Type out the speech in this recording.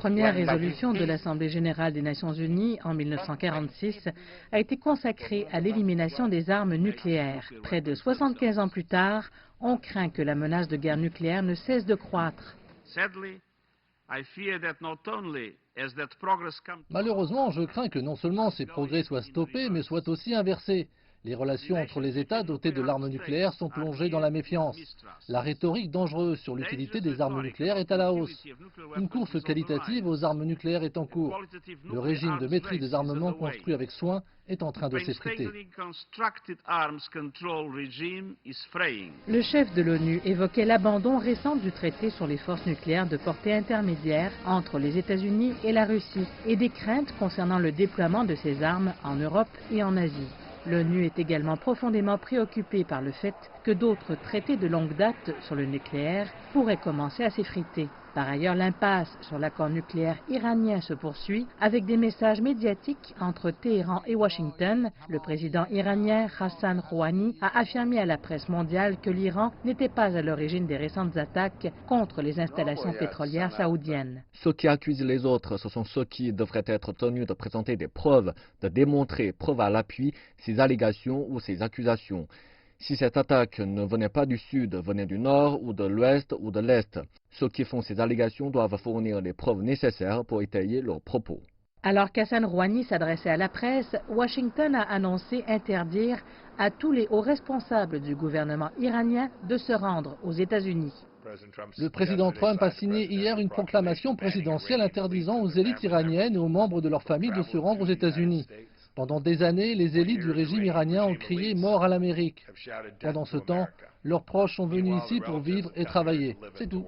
La première résolution de l'Assemblée générale des Nations unies en 1946 a été consacrée à l'élimination des armes nucléaires. Près de 75 ans plus tard, on craint que la menace de guerre nucléaire ne cesse de croître. Malheureusement, je crains que non seulement ces progrès soient stoppés, mais soient aussi inversés. Les relations entre les États dotés de l'arme nucléaire sont plongées dans la méfiance. La rhétorique dangereuse sur l'utilité des armes nucléaires est à la hausse. Une course qualitative aux armes nucléaires est en cours. Le régime de maîtrise des armements construit avec soin est en train de s'effriter. Le chef de l'ONU évoquait l'abandon récent du traité sur les forces nucléaires de portée intermédiaire entre les États-Unis et la Russie et des craintes concernant le déploiement de ces armes en Europe et en Asie. L'ONU est également profondément préoccupée par le fait que d'autres traités de longue date sur le nucléaire pourraient commencer à s'effriter. Par ailleurs, l'impasse sur l'accord nucléaire iranien se poursuit avec des messages médiatiques entre Téhéran et Washington. Le président iranien Hassan Rouhani a affirmé à la presse mondiale que l'Iran n'était pas à l'origine des récentes attaques contre les installations pétrolières saoudiennes. Ceux qui accusent les autres, ce sont ceux qui devraient être tenus de présenter des preuves, de démontrer, preuve à l'appui, ces allégations ou ces accusations. Si cette attaque ne venait pas du sud, venait du nord ou de l'ouest ou de l'est, ceux qui font ces allégations doivent fournir les preuves nécessaires pour étayer leurs propos. Alors qu'Hassan Rouhani s'adressait à la presse, Washington a annoncé interdire à tous les hauts responsables du gouvernement iranien de se rendre aux États-Unis. Le président Trump a signé hier une proclamation présidentielle interdisant aux élites iraniennes et aux membres de leur famille de se rendre aux États-Unis. Pendant des années, les élites du régime iranien ont crié « mort à l'Amérique ». Pendant ce temps, leurs proches sont venus ici pour vivre et travailler. C'est tout.